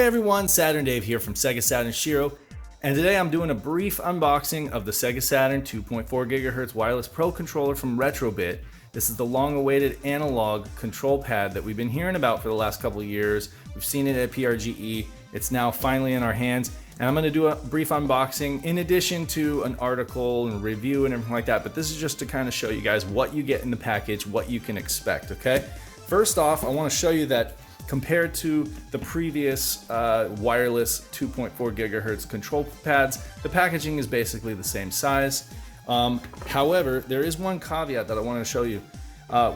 Hey everyone, Saturn Dave here from Sega Saturn SHIRO, and today I'm doing a brief unboxing of the Sega Saturn 2.4 GHz wireless Pro controller from Retrobit. This is the long-awaited analog control pad that we've been hearing about for the last couple of years. We've seen it at PRGE. It's now finally in our hands, and I'm going to do a brief unboxing in addition to an article and review and everything like that, but this is just to kind of show you guys what you get in the package, what you can expect, okay? First off, I want to show you that compared to the previous wireless 2.4 gigahertz control pads, the packaging is basically the same size. However, there is one caveat that I want to show you.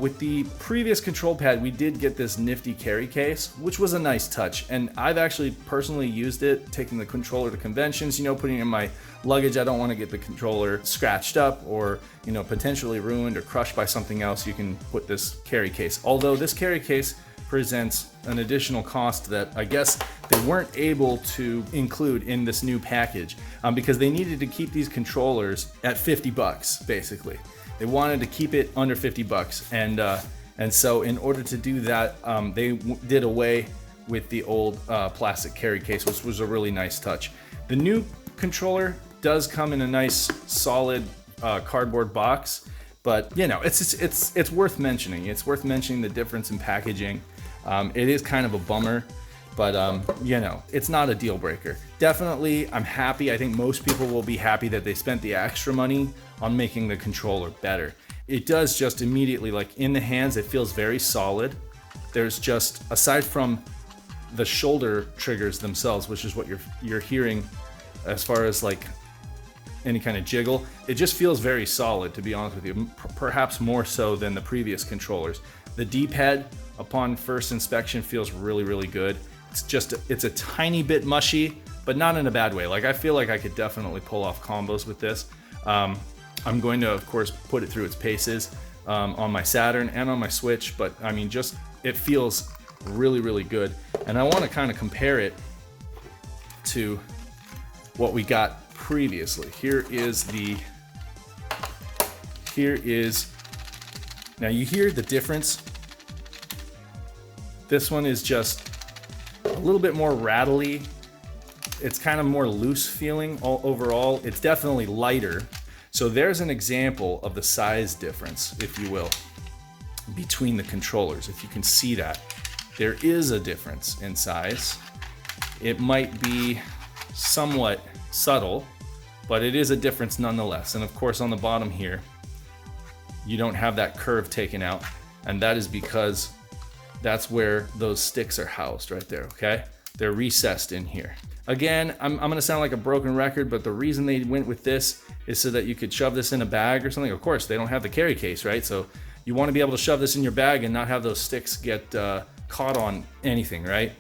With the previous control pad, we did get this nifty carry case, which was a nice touch. And I've actually personally used it, taking the controller to conventions, putting it in my luggage. I don't want to get the controller scratched up or, potentially ruined or crushed by something else. You can put this carry case. Although this carry case presents an additional cost that I guess they weren't able to include in this new package because they needed to keep these controllers at 50 bucks basically. They wanted to keep it under 50 bucks, and so in order to do that, they did away with the old plastic carry case, which was a really nice touch. The new controller does come in a nice solid cardboard box, but it's worth mentioning. It's worth mentioning the difference in packaging. It is kind of a bummer, but it's not a deal breaker. Definitely, I'm happy. I think most people will be happy that they spent the extra money on making the controller better. It does just immediately, like in the hands, it feels very solid. There's just, aside from the shoulder triggers themselves, which is what you're hearing as far as like any kind of jiggle, it just feels very solid, to be honest with you, perhaps more so than the previous controllers. The D-pad, upon first inspection, feels really, really good. It's a tiny bit mushy, but not in a bad way. Like, I feel like I could definitely pull off combos with this. I'm going to, of course, put it through its paces on my Saturn and on my Switch, but I mean, it feels really, really good. And I want to kind of compare it to what we got previously. Now you hear the difference. This one is just a little bit more rattly. It's kind of more loose feeling overall. It's definitely lighter. So there's an example of the size difference, if you will, between the controllers. If you can see that, there is a difference in size. It might be somewhat subtle, but it is a difference nonetheless. And of course, on the bottom here, you don't have that curve taken out, and that is because that's where those sticks are housed right there, okay? They're recessed in here. Again, I'm gonna sound like a broken record, but the reason they went with this is so that you could shove this in a bag or something. Of course, they don't have the carry case, right? So you wanna be able to shove this in your bag and not have those sticks get caught on anything, right?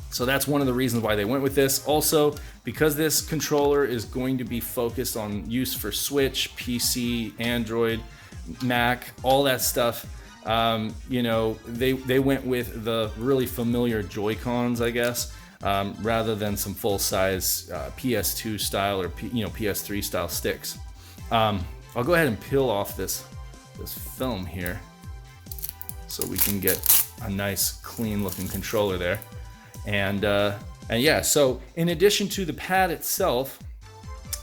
So that's one of the reasons why they went with this. Also, because this controller is going to be focused on use for Switch, PC, Android, Mac, all that stuff, they went with the really familiar Joy-Cons, I guess, rather than some full-size PS2 style or PS3 style sticks. I'll go ahead and peel off this film here so we can get a nice clean-looking controller there. And yeah, so in addition to the pad itself,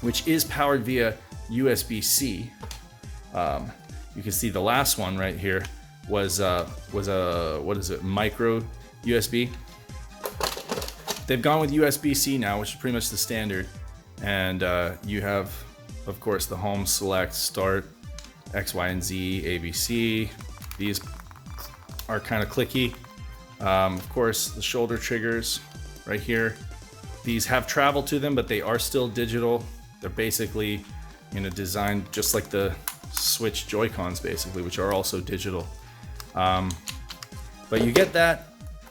which is powered via USB-C, you can see the last one right here was a micro USB. They've gone with USB-C now, which is pretty much the standard. And you have, of course, the home, select, start, X, Y, and Z, ABC. These are kind of clicky. Of course, the shoulder triggers right here. These have travel to them, but they are still digital. They're basically, designed just like the Switch Joy-Cons, basically, which are also digital. But you get that.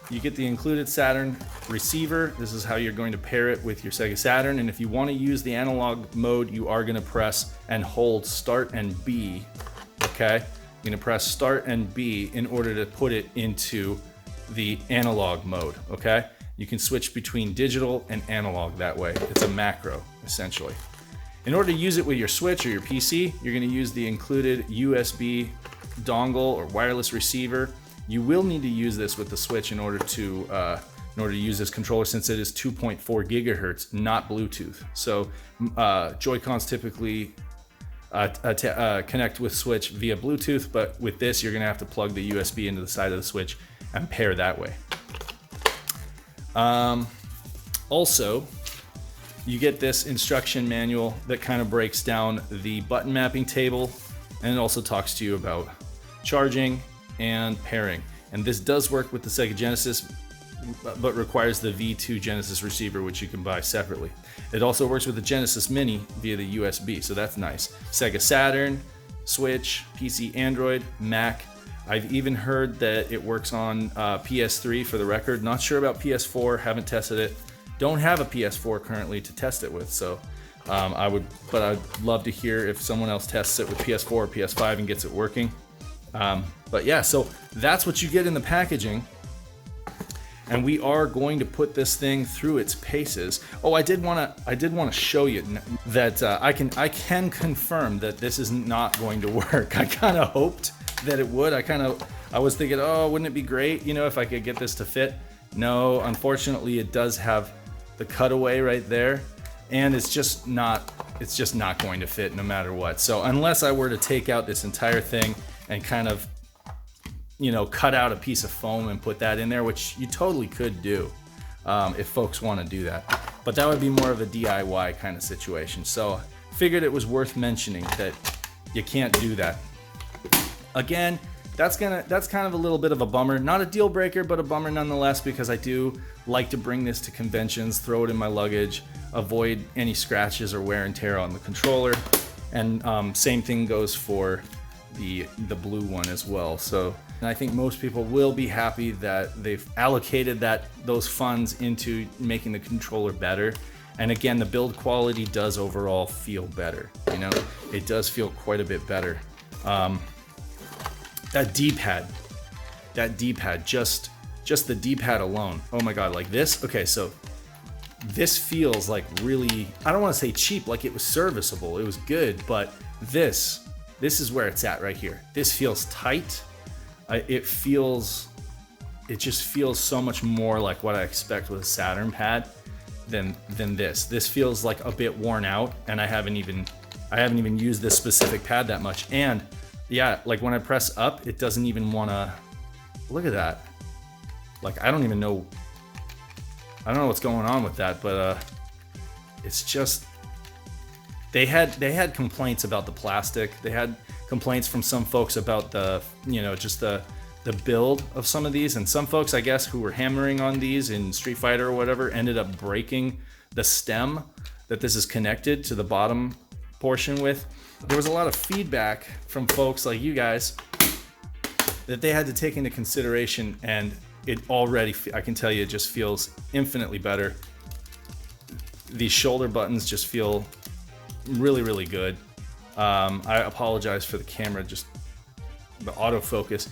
You get the included Saturn receiver. This is how you're going to pair it with your Sega Saturn. And if you want to use the analog mode, you are going to press and hold Start and B. Okay? You're going to press Start and B in order to put it into the analog mode. Okay? You can switch between digital and analog that way. It's a macro, essentially. In order to use it with your Switch or your PC, you're going to use the included USB dongle or wireless receiver. You will need to use this with the Switch in order to in order to use this controller, since it is 2.4 gigahertz, not Bluetooth. So Joy-Cons typically connect with Switch via Bluetooth, but with this, you're gonna have to plug the USB into the side of the Switch and pair that way. Also, you get this instruction manual that kind of breaks down the button mapping table, and it also talks to you about charging and pairing. And this does work with the Sega Genesis, but requires the V2 Genesis receiver, which you can buy separately. It also works with the Genesis Mini via the USB, so that's nice. Sega Saturn, Switch, PC, Android, Mac. I've even heard that it works on PS3 for the record. Not sure about PS4, haven't tested it. Don't have a PS4 currently to test it with, so I'd love to hear if someone else tests it with PS4 or PS5 and gets it working. But yeah, so that's what you get in the packaging. And we are going to put this thing through its paces. Oh, I did want to show you that I can confirm that this is not going to work. I kind of hoped that it would. I was thinking, oh, wouldn't it be great, you know, if I could get this to fit? No, unfortunately, it does have the cutaway right there, and it's just not going to fit no matter what. So unless I were to take out this entire thing and kind of, you know, cut out a piece of foam and put that in there, which you totally could do if folks want to do that. But that would be more of a DIY kind of situation. So figured it was worth mentioning that you can't do that. Again, that's kind of a little bit of a bummer. Not a deal breaker, but a bummer nonetheless, because I do like to bring this to conventions, throw it in my luggage, avoid any scratches or wear and tear on the controller. And same thing goes for the blue one as well. So, and I think most people will be happy that they've allocated those funds into making the controller better. And again, the build quality does overall feel better. You know, it does feel quite a bit better. That D-pad, just the D-pad alone. Oh my God, like this. Okay, so this feels like really, I don't want to say cheap, like it was serviceable, it was good, but this is where it's at right here. This feels tight. It just feels so much more like what I expect with a Saturn pad than this. This feels like a bit worn out, and I haven't even used this specific pad that much. And yeah, like when I press up, it doesn't even want to, look at that. Like I don't know what's going on with that, but it's just, they had complaints about the plastic. They had complaints from some folks about the, you know, just the build of some of these, and some folks, I guess, who were hammering on these in Street Fighter or whatever, ended up breaking the stem that this is connected to the bottom portion with. There was a lot of feedback from folks like you guys that they had to take into consideration, and it already, I can tell you, it just feels infinitely better. These shoulder buttons just feel really, really good. I apologize for the camera, just the autofocus.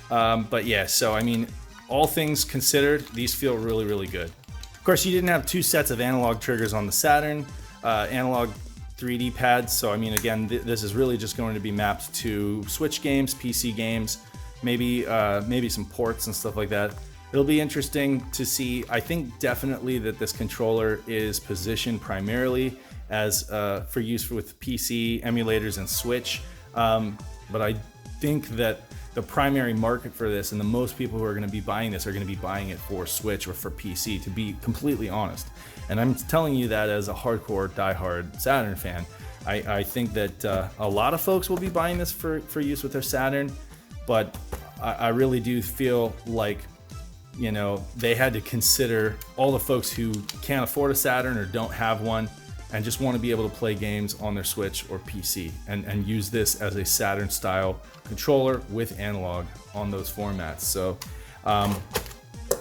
But yeah, so I mean, all things considered, these feel really, really good. Of course, you didn't have two sets of analog triggers on the Saturn, analog 3D pads. So I mean, again, this is really just going to be mapped to Switch games, PC games, maybe some ports and stuff like that. It'll be interesting to see. I think definitely that this controller is positioned primarily as for use with PC emulators and Switch, but I think that the primary market for this, and the most people who are going to be buying this, are going to be buying it for Switch or for PC, to be completely honest. And I'm telling you that as a hardcore, diehard Saturn fan. I think that a lot of folks will be buying this for use with their Saturn, but I really do feel like, you know, they had to consider all the folks who can't afford a Saturn or don't have one and just want to be able to play games on their Switch or PC, and use this as a Saturn style controller with analog on those formats. So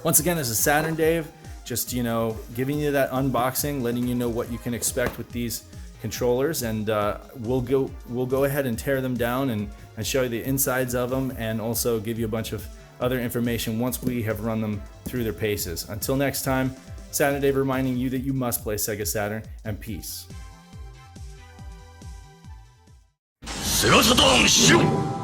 once again, this is Saturn Dave, just, you know, giving you that unboxing, letting you know what you can expect with these controllers, and we'll go ahead and tear them down and show you the insides of them, and also give you a bunch of other information once we have run them through their paces. Until next time, Saturn Dave reminding you that you must play Sega Saturn, and peace. Sega Saturn, SHIRO!